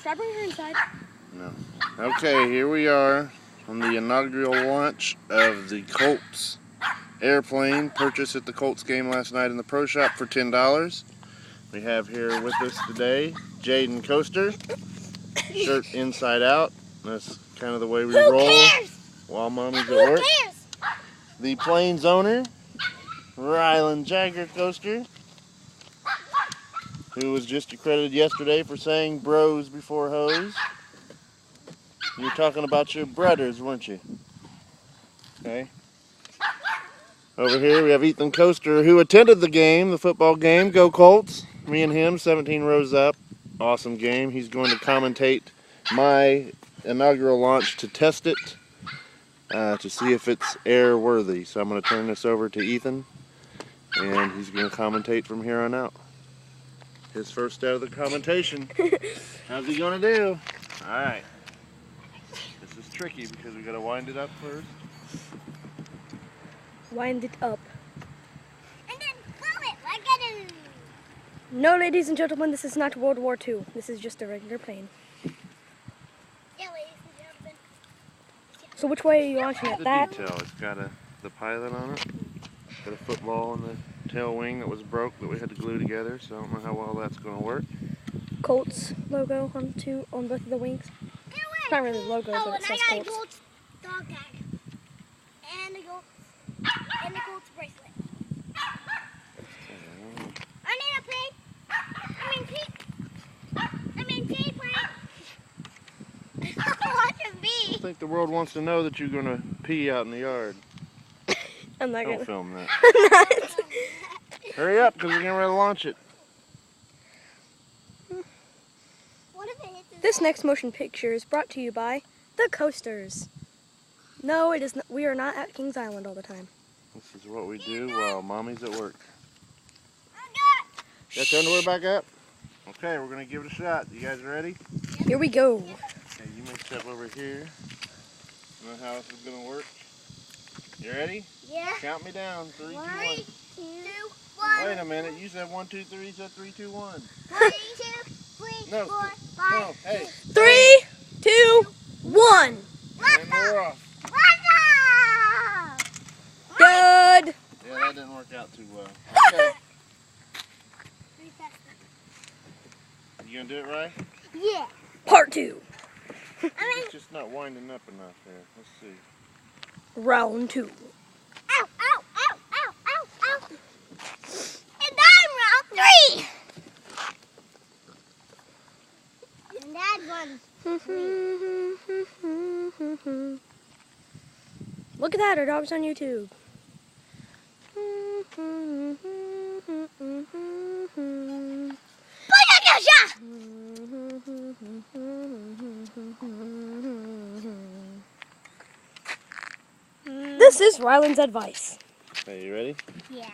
Should I bring her inside? No. Okay, here we are on the inaugural launch of the Colts airplane purchased at the Colts game last night in the pro shop for $10. We have here with us today Jaden Koester, shirt inside out. That's kind of the way we roll while mommy's at work. The plane's owner, Rylan Jagger Koester, who was just accredited yesterday for saying bros before hoes. You were talking about your brothers, weren't you? Okay. Over here we have Ethan Koester, who attended the game, the football game. Go Colts. Me and him, 17 rows up. Awesome game. He's going to commentate my inaugural launch to test it, to see if it's airworthy. So I'm going to turn this over to Ethan, and he's going to commentate from here on out. His first out of the commentation. How's he going to do? All right. This is tricky because we got to wind it up first. Wind it up. And then pull it like a... No, ladies and gentlemen, this is not World War II. This is just a regular plane. Yeah, ladies and gentlemen. So which way are you launching it? The That? detail. It's got the pilot on it. Got a football on the tail wing that was broke that we had to glue together. So I don't know how well that's going to work. Colts logo on both of the wings. It's not really a logo, but it says and I got a Colts. Colts dog tag. And a Colts bracelet. I need a pig. I mean pig plane. Watch a I bee. think the world wants to know that you're going to pee out in the yard. I'm not Don't gonna. film that. Hurry up, because we're getting ready to launch it. What if it hits his This next motion picture is brought to you by the Coasters. No, it is not. We are not at Kings Island all the time. This is what we do while mommy's at work. head? Got your underwear back up? Okay, we're going to give it a shot. You guys ready? Here we go. Okay, you may step over here. You know how this is going to work? You ready? Yeah. Count me down. 3, 2, 1. 3, 2, 1. Wait a minute. You said 1, 2, 3. You said 3, 2, 1. 1, 2, 3, No. 4, 5. No. Hey. 3, 2, 1. And we're off. Good. Yeah, that didn't work out too well. Okay. You going to do it right? Yeah. Part 2. It's just not winding up enough here. Let's see. Round 2. Ow, ow, ow, ow, ow, ow. And I'm round 3. And that one. Look at that, our dog's on YouTube. This is Rylan's advice. Okay, you ready? Yeah.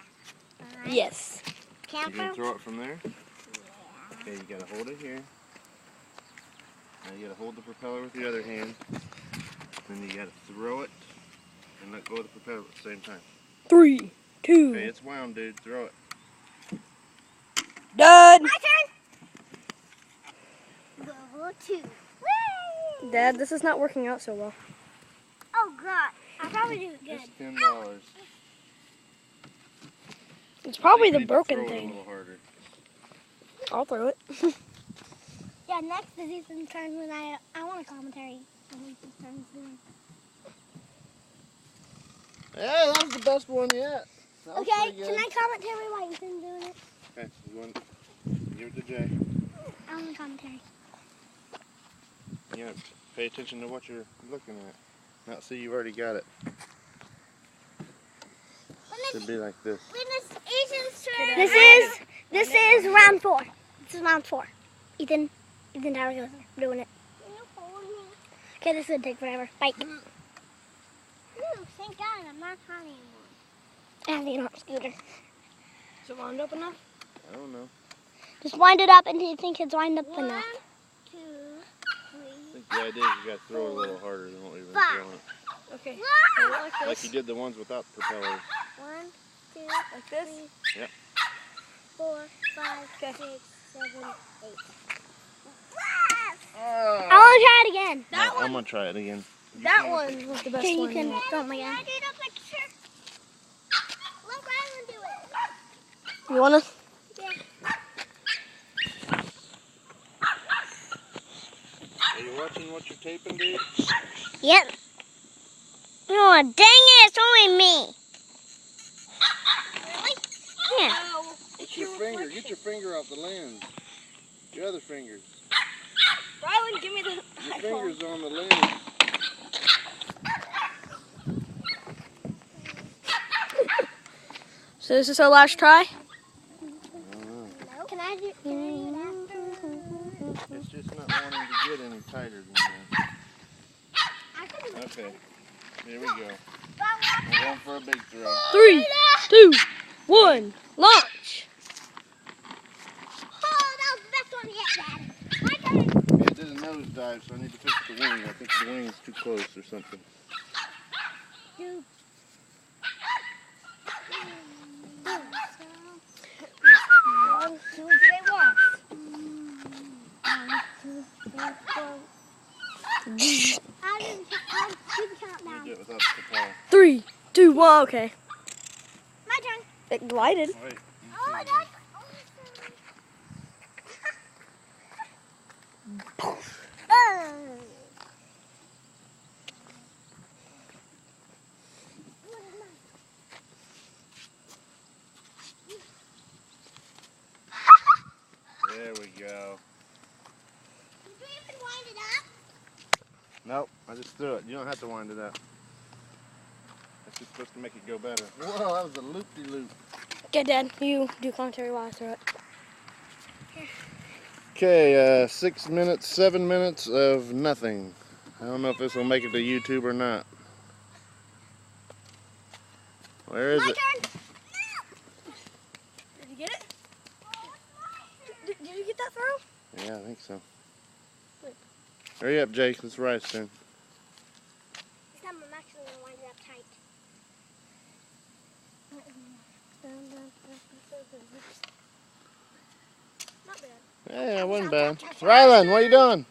Yes. You Camper. can throw it from there? Okay, you gotta hold it here. Now you gotta hold the propeller with the other hand. Then you gotta throw it and let go of the propeller at the same time. 3, 2. Okay, it's wound, dude. Throw it. Done. My turn. Go 2. Whee! Dad, this is not working out so well. Oh God, I probably do it good. It's $10. It's probably the You need to broken throw it a thing. little harder. I'll throw it. Yeah, next is Ethan's turn when I want a commentary. Ethan's turn soon. Hey, that was the best one yet. That was Okay, pretty good. can I commentary while Ethan's doing it? Okay, you want give it to Jay. I want a commentary. You know, pay attention to what you're looking at. Not see you've already got it. Should be like this. When it's Ethan's turn. This is round 4. This is round 4. Ethan Tyler goes doing it. Okay, this is gonna take forever. Bite. Ooh, thank God I'm not hot anymore. I have the arm scooter. Is it wound up enough? I don't know. Just wind it up until you think it's wind up enough. 1, 2, 3. I think the idea is you got to throw it a little harder than what we've been throwing. Okay. Wow. Hold it like Like this. you did the ones without propellers. 1, 2, Like this? 3, Yep. 4, 5, Okay. 6, 7, 8. Oh, try it again. I'm gonna try it again. That one was the best Okay, you one. can yet. film again. I did a picture. Let Rylan do it. You wanna? Are you watching what you're taping, dude? Yep. Oh, dang it, it's only me. Really? Yeah. No. Get your finger. Get your finger off the lens. Your other fingers. Rylan, give me the Your iPhone. fingers on the lens. So this is our last try? No. Can I do it after? It's just not wanting to get any tighter than that. Okay, here we go. We're going for a big throw. 3, 2, 1, launch! Oh, that was the best one yet, Dad. My turn. Yeah, it did a nosedive, so I need to fix the wing. I think the wing's too close or something. Dude. One, two, three, one. How do you count You down? do it without the propel. 3, 2, 1, okay. My turn. It glided. Wait. Oh, that's awesome. There we go. Did you even wind it up? Nope, I just threw it. You don't have to wind it up. That's just supposed to make it go better. Whoa, that was a loop-de-loop. Okay, Dad, you do commentary while I throw it. Okay, 6 minutes, 7 minutes of nothing. I don't know if this will make it to YouTube or not. Where is My it? turn. Did you get it? Did you get that throw? Yeah, I think so. Hurry up, Jake. It's Rice's turn. This time I'm actually going to wind it up tight. Not bad. Hey, that wasn't bad. Rylan, what are you doing?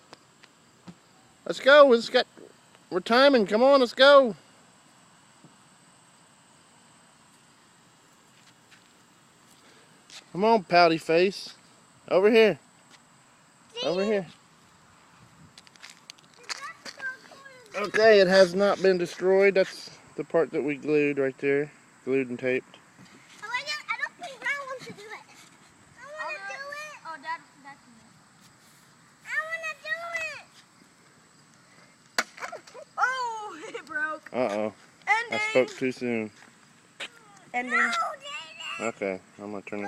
Let's go. We're timing. Come on, let's go. Come on, pouty face. Over here. Over here. Okay, it has not been destroyed. That's the part that we glued right there. Glued and taped. Oh, I don't think Rylan wants to do it. I want to do it. Oh, that's I want to do it. Oh, it broke. Uh-oh. I Ending. spoke too soon. Ending. No, David. Okay, I'm going to turn it.